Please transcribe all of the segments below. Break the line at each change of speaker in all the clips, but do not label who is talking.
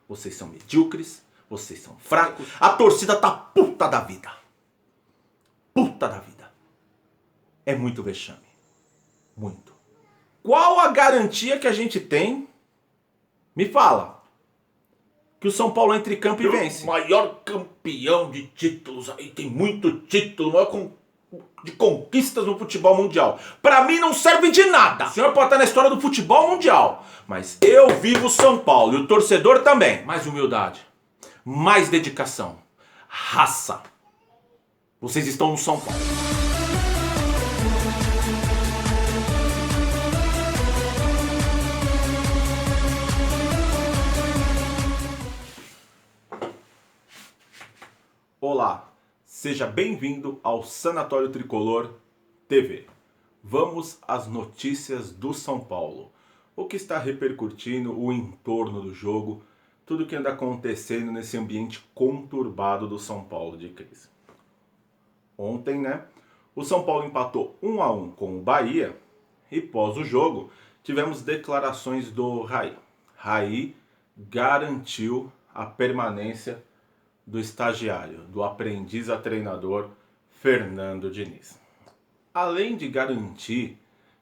Vocês são medíocres, vocês são fracos. A torcida tá puta da vida. Puta da vida. É muito vexame. Muito. Qual a garantia que a gente tem? Me fala. Que o São Paulo entre em campo e vence.
O maior campeão de títulos aí, tem muito título, maior de conquistas no futebol mundial. Pra mim não serve de nada.
O senhor pode estar na história do futebol mundial, mas eu vivo São Paulo e o torcedor também. Mais humildade, mais dedicação, raça. Vocês estão no São Paulo. Olá, seja bem-vindo ao Sanatório Tricolor TV. Vamos às notícias do São Paulo. O que está repercutindo, o entorno do jogo, tudo que anda acontecendo nesse ambiente conturbado do São Paulo de crise. Ontem, o São Paulo empatou 1-1 com o Bahia e pós o jogo tivemos declarações do Raí. Raí garantiu a permanência do estagiário, do aprendiz a treinador Fernando Diniz. Além de garantir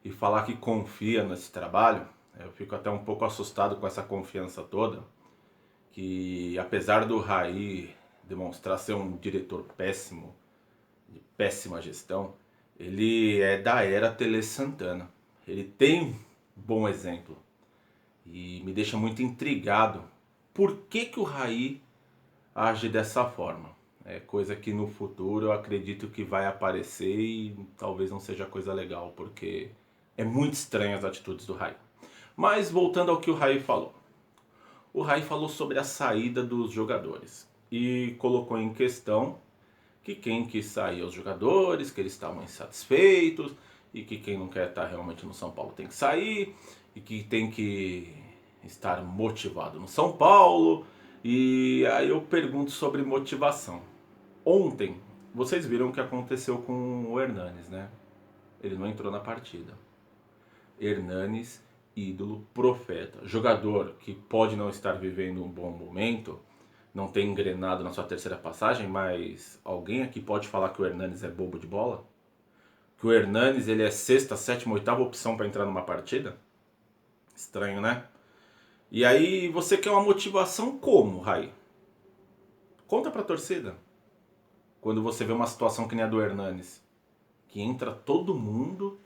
e falar que confia nesse trabalho, eu fico até um pouco assustado com essa confiança toda, que apesar do Raí demonstrar ser um diretor péssimo, de péssima gestão, ele é da era Tele Santana. Ele tem bom exemplo e me deixa muito intrigado. Por que o Raí age dessa forma? É coisa que no futuro eu acredito que vai aparecer e talvez não seja coisa legal, porque é muito estranho as atitudes do Raí. Mas voltando ao que o Raí falou. O Raí falou sobre a saída dos jogadores e colocou em questão que quem quis sair os jogadores, que eles estavam insatisfeitos e que quem não quer estar realmente no São Paulo tem que sair e que tem que estar motivado no São Paulo. E aí eu pergunto sobre motivação. Ontem, vocês viram o que aconteceu com o Hernanes, né? Ele não entrou na partida. Hernanes, ídolo, profeta. Jogador que pode não estar vivendo um bom momento, não tem engrenado na sua terceira passagem, mas alguém aqui pode falar que o Hernanes é bobo de bola? Que o Hernanes ele é sexta, sétima, oitava opção para entrar numa partida? Estranho, né? E aí você quer uma motivação como, Raí? Conta pra torcida. Quando você vê uma situação que nem a do Hernanes, que entra todo mundo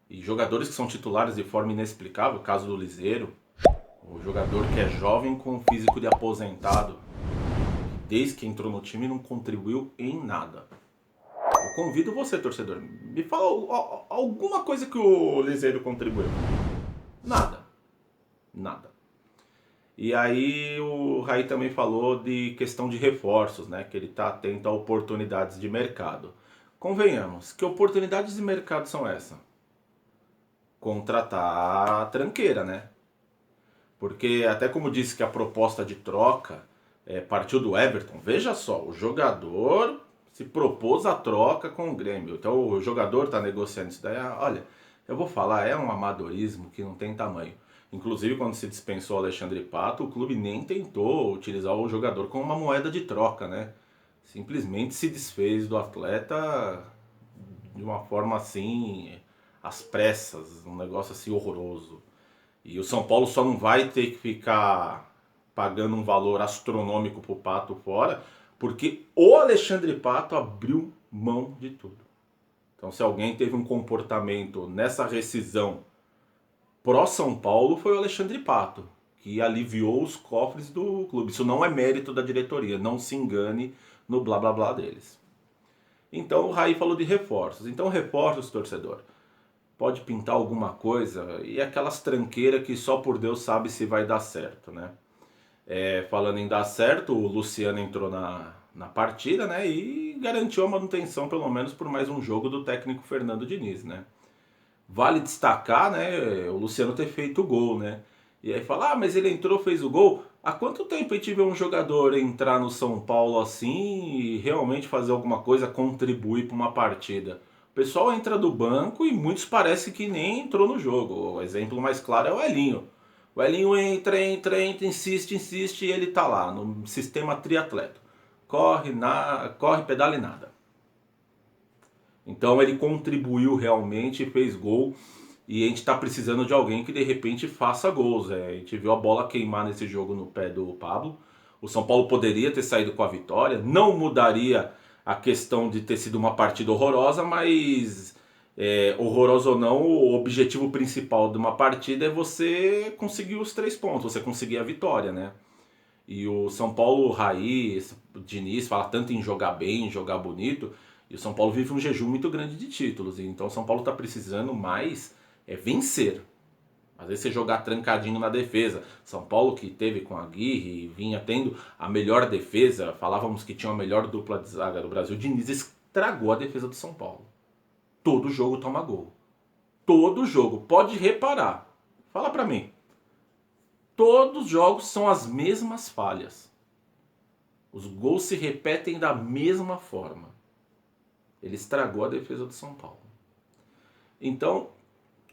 e jogadores que são titulares de forma inexplicável, o caso do Liseiro, o jogador que é jovem com físico de aposentado, desde que entrou no time não contribuiu em nada. Eu convido você, torcedor, me fala alguma coisa que o Liseiro contribuiu. Nada. E aí o Raí também falou de questão de reforços, né? Que ele está atento a oportunidades de mercado. Convenhamos, que oportunidades de mercado são essas? Contratar a tranqueira, né? Porque até como disse que a proposta de troca partiu do Everton, veja só, o jogador se propôs a troca com o Grêmio. Então o jogador está negociando isso daí. Olha, eu vou falar, é um amadorismo que não tem tamanho. Inclusive, quando se dispensou o Alexandre Pato, o clube nem tentou utilizar o jogador como uma moeda de troca, né? Simplesmente se desfez do atleta de uma forma assim, às pressas, um negócio assim horroroso. E o São Paulo só não vai ter que ficar pagando um valor astronômico pro Pato fora, porque o Alexandre Pato abriu mão de tudo. Então, se alguém teve um comportamento nessa rescisão pró-São Paulo, foi o Alexandre Pato, que aliviou os cofres do clube. Isso não é mérito da diretoria, não se engane no blá blá blá deles. Então o Raí falou de reforços. Então reforços, torcedor, pode pintar alguma coisa e aquelas tranqueiras que só por Deus sabe se vai dar certo, né? Falando em dar certo, o Luciano entrou na partida, né? E garantiu a manutenção, pelo menos por mais um jogo, do técnico Fernando Diniz, né? Vale destacar, né, o Luciano ter feito o gol, né? E aí fala, mas ele entrou, fez o gol. Há quanto tempo a gente vê um jogador entrar no São Paulo assim e realmente fazer alguma coisa, contribuir para uma partida? O pessoal entra do banco e muitos parece que nem entrou no jogo. O exemplo mais claro é o Elinho. O Elinho entra, insiste e ele tá lá no sistema triatleta. Corre, pedala e nada. Então ele contribuiu realmente, fez gol. E a gente está precisando de alguém que de repente faça gols. A gente viu a bola queimar nesse jogo no pé do Pablo. O São Paulo poderia ter saído com a vitória. Não mudaria a questão de ter sido uma partida horrorosa, mas horrorosa ou não, o objetivo principal de uma partida é você conseguir os 3 pontos, você conseguir a vitória, né? E o São Paulo, Raiz, o Diniz fala tanto em jogar bem, em jogar bonito. E o São Paulo vive um jejum muito grande de títulos. Então o São Paulo está precisando mais vencer. Às vezes você jogar trancadinho na defesa. São Paulo que teve com a Aguirre e vinha tendo a melhor defesa. Falávamos que tinha a melhor dupla de zaga do Brasil. O Diniz estragou a defesa do São Paulo. Todo jogo toma gol. Todo jogo. Pode reparar. Fala pra mim. Todos os jogos são as mesmas falhas. Os gols se repetem da mesma forma. Ele estragou a defesa do São Paulo. Então,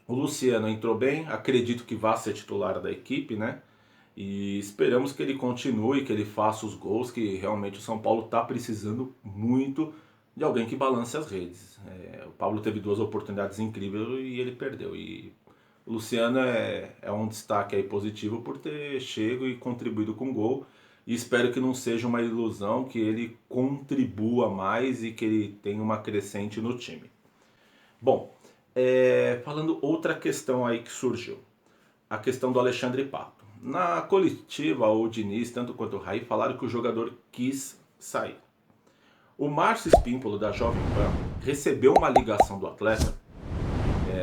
o Luciano entrou bem, acredito que vá ser titular da equipe, né? E esperamos que ele continue, que ele faça os gols, que realmente o São Paulo está precisando muito de alguém que balance as redes. O Pablo teve 2 oportunidades incríveis e ele perdeu. E o Luciano é um destaque aí positivo por ter chego e contribuído com o gol. E espero que não seja uma ilusão, que ele contribua mais e que ele tenha uma crescente no time. Bom, falando outra questão aí que surgiu, a questão do Alexandre Pato. Na coletiva, o Diniz, tanto quanto o Raí, falaram que o jogador quis sair. O Márcio Espímpolo, da Jovem Pan, recebeu uma ligação do atleta.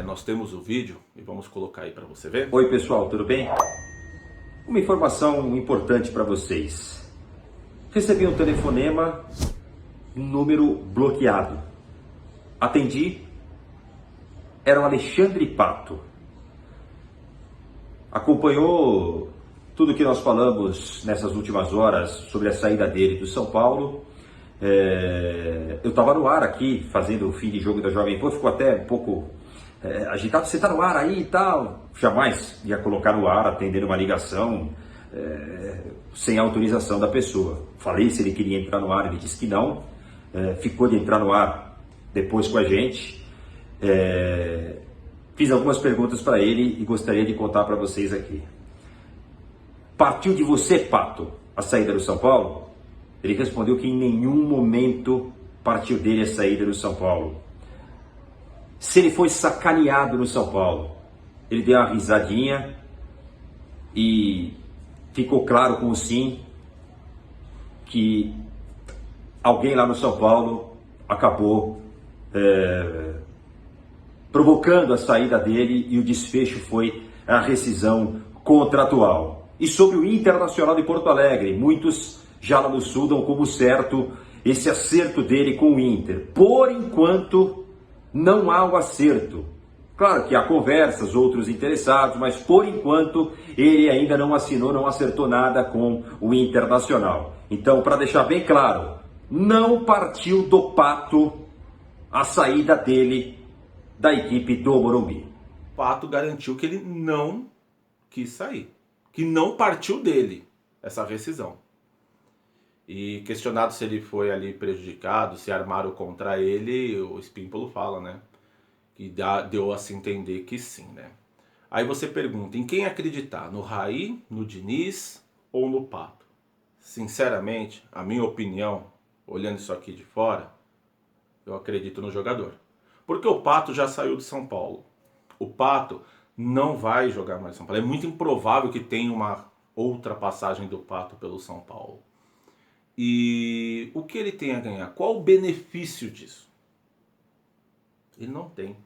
Nós temos o vídeo e vamos colocar aí para você ver.
Oi pessoal, tudo bem? Uma informação importante para vocês. Recebi um telefonema, número bloqueado. Atendi. Era o Alexandre Pato. Acompanhou tudo que nós falamos nessas últimas horas sobre a saída dele do São Paulo. Eu estava no ar aqui, fazendo o fim de jogo da Jovem Pan, ficou até um pouco agitado. Você está no ar aí e tal? Jamais ia colocar no ar, atendendo uma ligação sem autorização da pessoa. Falei se ele queria entrar no ar, ele disse que não. Ficou de entrar no ar depois com a gente. Fiz algumas perguntas para ele e gostaria de contar para vocês aqui. Partiu de você, Pato, a saída do São Paulo? Ele respondeu que em nenhum momento partiu dele a saída do São Paulo. Se ele foi sacaneado no São Paulo, ele deu uma risadinha e ficou claro com o sim que alguém lá no São Paulo acabou provocando a saída dele e o desfecho foi a rescisão contratual. E sobre o Internacional de Porto Alegre, muitos já lá no Sul dão como certo esse acerto dele com o Inter. Por enquanto, não há o acerto. Claro que há conversas, outros interessados, mas por enquanto ele ainda não assinou, não acertou nada com o Internacional. Então, para deixar bem claro, não partiu do Pato a saída dele da equipe do Morumbi.
O Pato garantiu que ele não quis sair, que não partiu dele essa rescisão. E questionado se ele foi ali prejudicado, se armaram contra ele, o Espímpolo fala, né? Que deu a se entender que sim, né? Aí você pergunta, em quem acreditar? No Raí, no Diniz ou no Pato? Sinceramente, a minha opinião, olhando isso aqui de fora, eu acredito no jogador. Porque o Pato já saiu de São Paulo. O Pato não vai jogar mais São Paulo. É muito improvável que tenha uma outra passagem do Pato pelo São Paulo. E o que ele tem a ganhar? Qual o benefício disso? Ele não tem.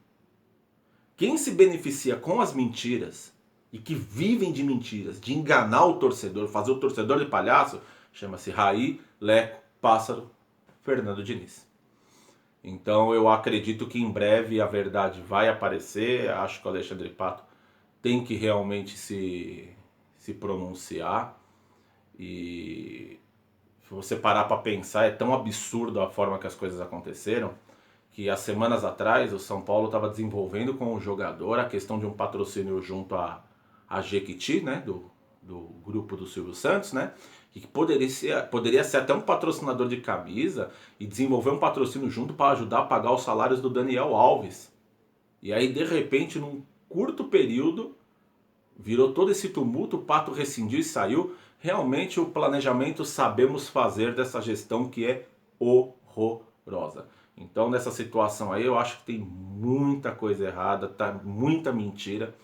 Quem se beneficia com as mentiras e que vivem de mentiras, de enganar o torcedor, fazer o torcedor de palhaço, chama-se Raí, Leco, Pássaro, Fernando Diniz. Então eu acredito que em breve a verdade vai aparecer. Acho que o Alexandre Pato tem que realmente se pronunciar. E se você parar para pensar, é tão absurdo a forma que as coisas aconteceram, que há semanas atrás o São Paulo estava desenvolvendo com o jogador a questão de um patrocínio junto à
a Jequiti, né, do grupo do Silvio Santos, né, que poderia ser até um patrocinador de camisa e desenvolver um patrocínio junto para ajudar a pagar os salários do Daniel Alves. E aí, de repente, num curto período, virou todo esse tumulto, o Pato rescindiu e saiu. Realmente o planejamento sabemos fazer dessa gestão que é horrorosa. Então, nessa situação aí, eu acho que tem muita coisa errada, tá muita mentira.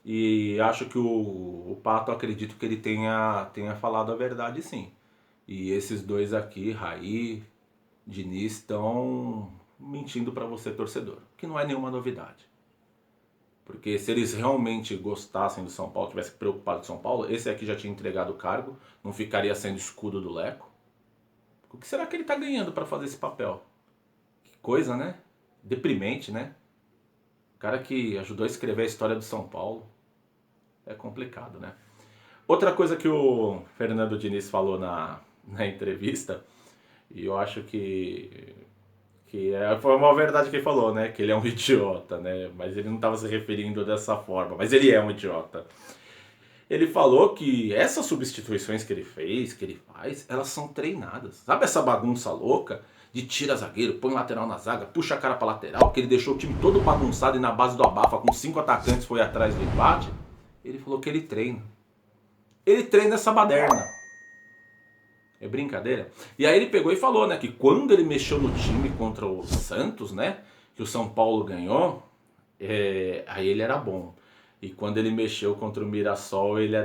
E acho que o Pato, acredito que ele tenha falado a verdade, sim. E esses dois aqui, Raí, Diniz, estão mentindo para você, torcedor. Que não é nenhuma novidade. Porque se eles realmente gostassem do São Paulo, tivessem preocupado com São Paulo, esse aqui já tinha entregado o cargo, não ficaria sendo escudo do Leco. O que será que ele está ganhando para fazer esse papel? Que coisa, né? Deprimente, né? O cara que ajudou a escrever a história do São Paulo. É complicado, né? Outra coisa que o Fernando Diniz falou na entrevista, e eu acho que foi uma verdade que ele falou, né? Que ele é um idiota, né? Mas ele não estava se referindo dessa forma, mas ele é um idiota. Ele falou que essas substituições que ele faz, elas são treinadas. Sabe essa bagunça louca de tira zagueiro, põe lateral na zaga, puxa a cara pra lateral, que ele deixou o time todo bagunçado e na base do abafa, com 5 atacantes foi atrás do empate? Ele falou que ele treina. Ele treina essa baderna. É brincadeira? E aí ele pegou e falou, né, que quando ele mexeu no time contra o Santos, né, que o São Paulo ganhou, aí ele era bom. E quando ele mexeu contra o Mirassol, ele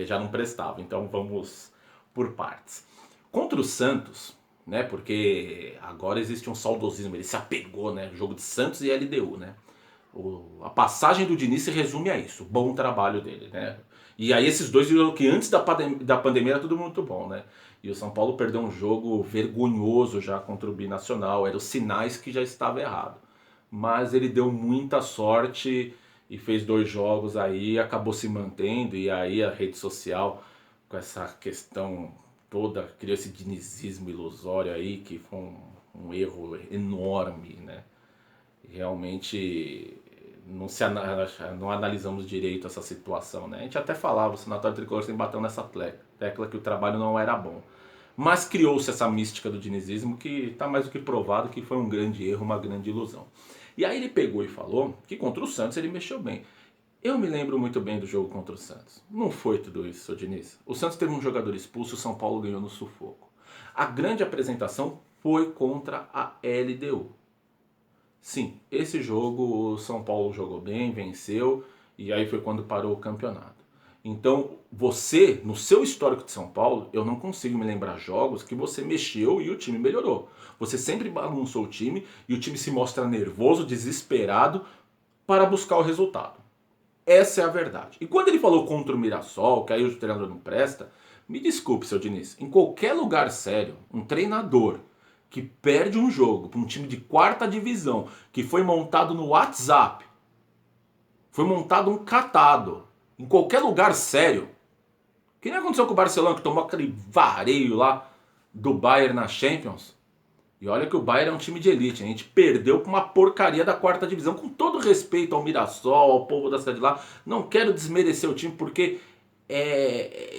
já não prestava. Então vamos por partes. Contra o Santos, né, porque agora existe um saudosismo, ele se apegou, né, jogo de Santos e LDU, né. A passagem do Diniz se resume a isso, o bom trabalho dele, né? E aí esses dois viram que antes da pandemia era tudo muito bom, né? E o São Paulo perdeu um jogo vergonhoso já contra o Binacional, eram os sinais que já estava errado. Mas ele deu muita sorte e fez 2 jogos aí, acabou se mantendo, e aí a rede social, com essa questão toda, criou esse dinizismo ilusório aí, que foi um erro enorme, né? Realmente não analisamos direito essa situação, né? A gente até falava, o Sanatório Tricolor sempre bateu nessa tecla que o trabalho não era bom. Mas criou-se essa mística do dinizismo que está mais do que provado que foi um grande erro, uma grande ilusão. E aí ele pegou e falou que contra o Santos ele mexeu bem. Eu me lembro muito bem do jogo contra o Santos. Não foi tudo isso, seu Diniz. O Santos teve um jogador expulso, o São Paulo ganhou no sufoco. A grande apresentação foi contra a LDU. Sim, esse jogo o São Paulo jogou bem, venceu, e aí foi quando parou o campeonato. Então, você, no seu histórico de São Paulo, eu não consigo me lembrar jogos que você mexeu e o time melhorou. Você sempre bagunçou o time e o time se mostra nervoso, desesperado para buscar o resultado. Essa é a verdade. E quando ele falou contra o Mirassol, que aí o treinador não presta, me desculpe, seu Diniz, em qualquer lugar sério, um treinador que perde um jogo para um time de 4ª divisão, que foi montado no WhatsApp, foi montado um catado, em qualquer lugar sério, que nem aconteceu com o Barcelona, que tomou aquele vareio lá do Bayern na Champions. E olha que o Bayern é um time de elite, a gente perdeu para uma porcaria da 4ª divisão, com todo respeito ao Mirassol, ao povo da cidade lá, não quero desmerecer o time, porque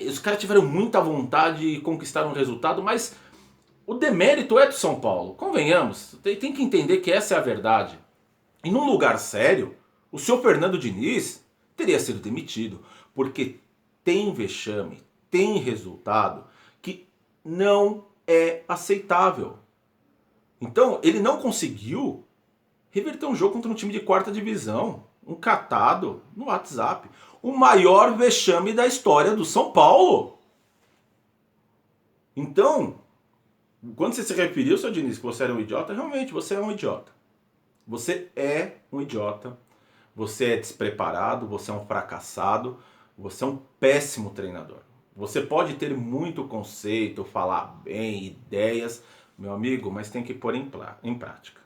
os caras tiveram muita vontade e conquistaram um resultado, mas o demérito é do São Paulo, convenhamos, tem que entender que essa é a verdade. E num lugar sério, o senhor Fernando Diniz teria sido demitido, porque tem vexame, tem resultado que não é aceitável. Então, ele não conseguiu reverter um jogo contra um time de 4ª divisão, um catado no WhatsApp, o maior vexame da história do São Paulo. Então, quando você se referiu, seu Diniz, que você era um idiota, realmente você é um idiota. Você é um idiota, você é despreparado, você é um fracassado, você é um péssimo treinador. Você pode ter muito conceito, falar bem, ideias, meu amigo, mas tem que pôr em prática.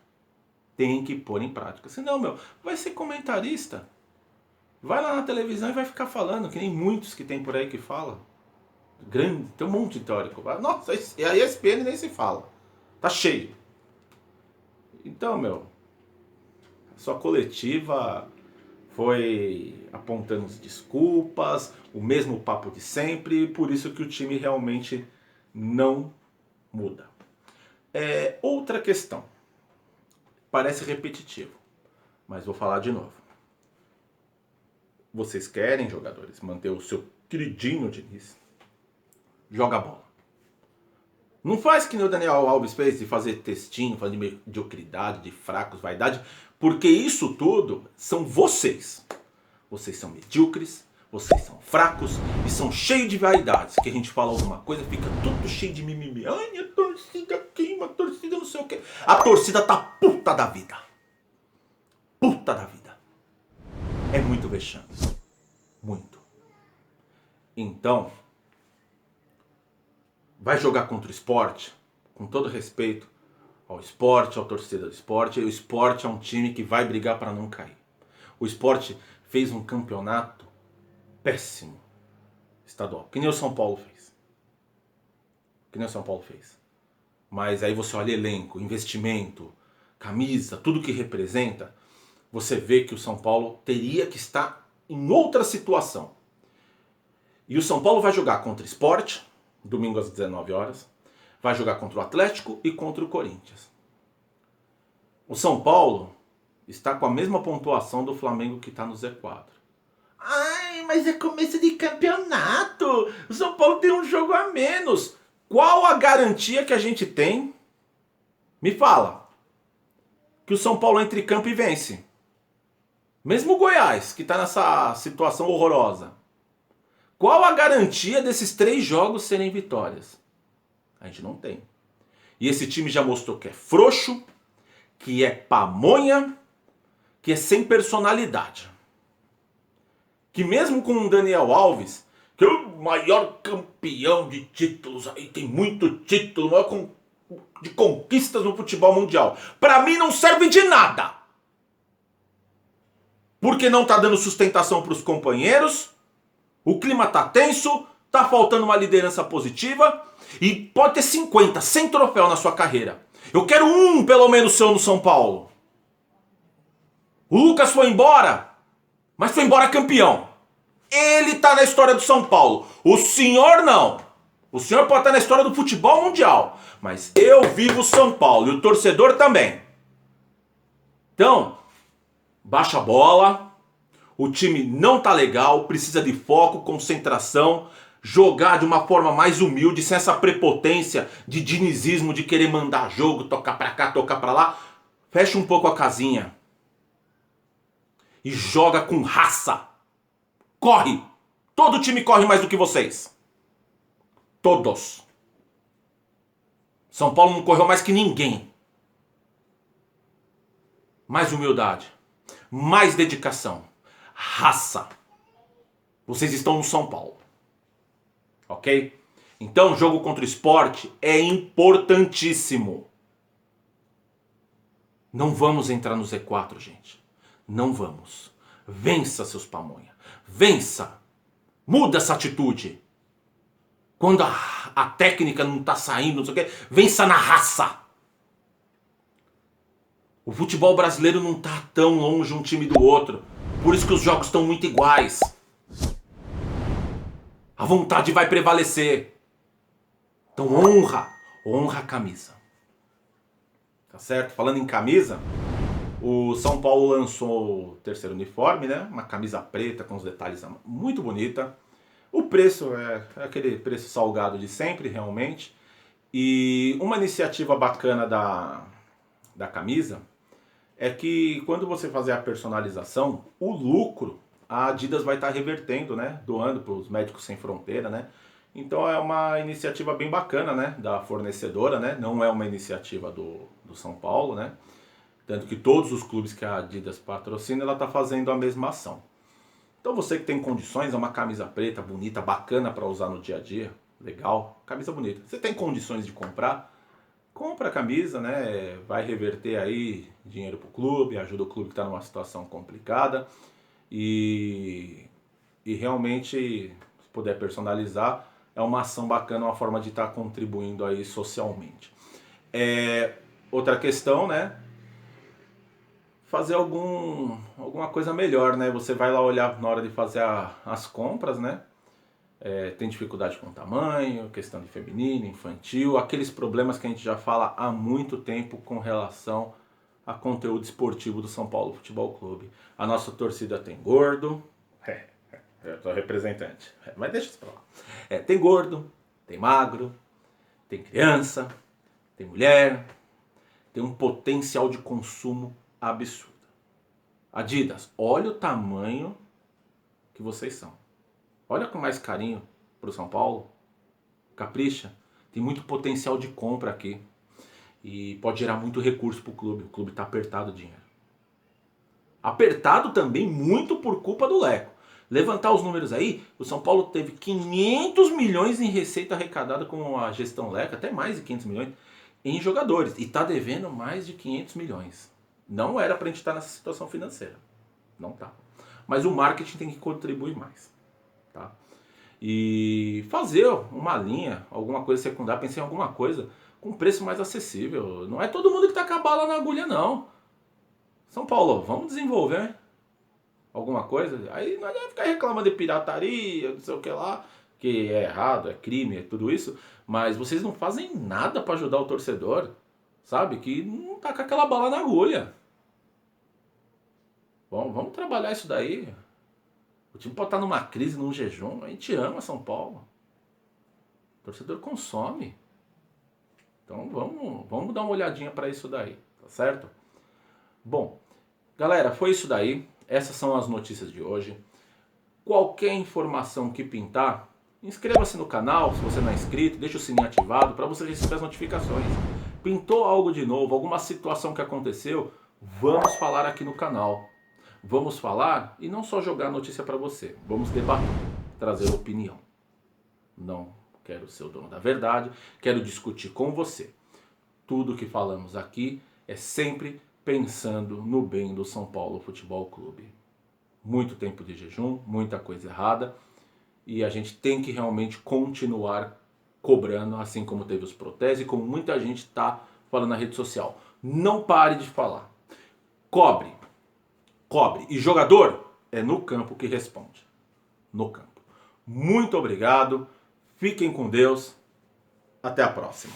Tem que pôr em prática. Senão, vai ser comentarista. Vai lá na televisão e vai ficar falando, que nem muitos que tem por aí que falam. Grande, tem um monte de teórico. Nossa, a ESPN nem se fala. Tá cheio. Então, sua coletiva foi apontando as desculpas, o mesmo papo de sempre, por isso que o time realmente não muda. Outra questão, parece repetitivo, mas vou falar de novo. Vocês querem, jogadores, manter o seu queridinho Diniz? Joga a bola. Não faz que nem o Daniel Alves fez de fazer textinho, fazer mediocridade, de fracos, vaidade, porque isso tudo são vocês. Vocês são medíocres, vocês são fracos e são cheios de vaidades. Que a gente fala alguma coisa, fica tudo cheio de mimimi. Ai, a torcida queima, a torcida não sei o quê. A torcida tá puta da vida. Puta da vida. É muito vexame. Muito. Então, vai jogar contra o Sport, com todo respeito ao Sport, à torcida do Sport. O Sport é um time que vai brigar para não cair. O Sport fez um campeonato péssimo estadual, que nem o São Paulo fez. Que nem o São Paulo fez. Mas aí você olha elenco, investimento, camisa, tudo que representa, você vê que o São Paulo teria que estar em outra situação. E o São Paulo vai jogar contra o Sport, domingo às 19 horas, vai jogar contra o Atlético e contra o Corinthians. O São Paulo está com a mesma pontuação do Flamengo que está no Z4. Ai, mas é começo de campeonato. O São Paulo tem um jogo a menos. Qual a garantia que a gente tem? Me fala. Que o São Paulo entre em campo e vence. Mesmo o Goiás, que está nessa situação horrorosa. Qual a garantia desses 3 jogos serem vitórias? A gente não tem. E esse time já mostrou que é frouxo, que é pamonha, que é sem personalidade. Que mesmo com o Daniel Alves, que é o maior campeão de títulos, aí tem muito título, maior de conquistas no futebol mundial, para mim não serve de nada. Porque não tá dando sustentação para os companheiros, o clima tá tenso, tá faltando uma liderança positiva e pode ter 50, 100 troféus na sua carreira. Eu quero um pelo menos seu no São Paulo. O Lucas foi embora, mas foi embora campeão. Ele tá na história do São Paulo. O senhor não. O senhor pode estar na história do futebol mundial, mas eu vivo São Paulo e o torcedor também. Então, baixa a bola. O time não tá legal, precisa de foco, concentração, jogar de uma forma mais humilde, sem essa prepotência de dinizismo, de querer mandar jogo, tocar pra cá, tocar pra lá. Fecha um pouco a casinha e joga com raça. Corre! Todo time corre mais do que vocês. Todos. São Paulo não correu mais que ninguém. Mais humildade, mais dedicação. Raça. Vocês estão no São Paulo. Ok? Então, jogo contra o Sport é importantíssimo. Não vamos entrar no Z4, gente. Não vamos. Vença, seus pamonha. Vença. Muda essa atitude. Quando a técnica não tá saindo, não sei o quê, vença na raça. O futebol brasileiro não tá tão longe um time do outro. Por isso que os jogos estão muito iguais. A vontade vai prevalecer. Então honra a camisa. Tá certo? Falando em camisa, o São Paulo lançou o terceiro uniforme, né? Uma camisa preta com os detalhes muito bonita. O preço é aquele preço salgado de sempre, realmente. E uma iniciativa bacana da camisa é que quando você fazer a personalização, o lucro a Adidas vai estar revertendo, né? Doando para os Médicos Sem Fronteira, né? Então é uma iniciativa bem bacana, né? Da fornecedora, né? Não é uma iniciativa do São Paulo, né? Tanto que todos os clubes que a Adidas patrocina, ela está fazendo a mesma ação. Então você que tem condições, é uma camisa preta, bonita, bacana para usar no dia a dia, legal, camisa bonita. Você tem condições de compra a camisa, né? Vai reverter aí dinheiro pro clube, ajuda o clube que está numa situação complicada e realmente, se puder personalizar, é uma ação bacana, uma forma de estar contribuindo aí socialmente. Outra questão, né? fazer alguma coisa melhor, né? Você vai lá olhar na hora de fazer as compras, né? Tem dificuldade com o tamanho, questão de feminino, infantil, aqueles problemas que a gente já fala há muito tempo com relação a conteúdo esportivo do São Paulo Futebol Clube. A nossa torcida tem gordo, eu sou representante, mas deixa isso pra lá. Tem gordo, tem magro, tem criança, tem mulher, tem um potencial de consumo absurdo. Adidas, olha o tamanho que vocês são. Olha com mais carinho pro São Paulo. Capricha, tem muito potencial de compra aqui. E pode gerar muito recurso pro clube. O clube tá apertado de dinheiro. Apertado também muito por culpa do Leco. Levantar os números aí, o São Paulo teve 500 milhões em receita arrecadada com a gestão Leco, até mais de 500 milhões, em jogadores. E tá devendo mais de 500 milhões. Não era pra gente estar nessa situação financeira. Não tá. Mas o marketing tem que contribuir mais. Tá? E fazer uma linha, alguma coisa secundária, pensei em alguma coisa com preço mais acessível. Não é todo mundo que tá com a bala na agulha, não. São Paulo, vamos desenvolver alguma coisa. Aí não adianta ficar reclamando de pirataria, não sei o que lá, que é errado, é crime, é tudo isso. Mas vocês não fazem nada para ajudar o torcedor, sabe? Que não tá com aquela bala na agulha. Bom, vamos trabalhar isso daí. O time pode estar numa crise, num jejum. A gente ama São Paulo. O torcedor consome. Então vamos dar uma olhadinha para isso daí, tá certo? Bom, galera, foi isso daí. Essas são as notícias de hoje. Qualquer informação que pintar, inscreva-se no canal se você não é inscrito, deixa o sininho ativado para você receber as notificações. Pintou algo de novo, alguma situação que aconteceu, vamos falar aqui no canal. Vamos falar e não só jogar notícia para você. Vamos debater, trazer opinião. Não quero ser o dono da verdade, quero discutir com você. Tudo que falamos aqui é sempre pensando no bem do São Paulo Futebol Clube. Muito tempo de jejum, muita coisa errada. E a gente tem que realmente continuar cobrando, assim como teve os protestos e como muita gente está falando na rede social. Não pare de falar. Cobre. E jogador é no campo que responde. No campo. Muito obrigado. Fiquem com Deus. Até a próxima.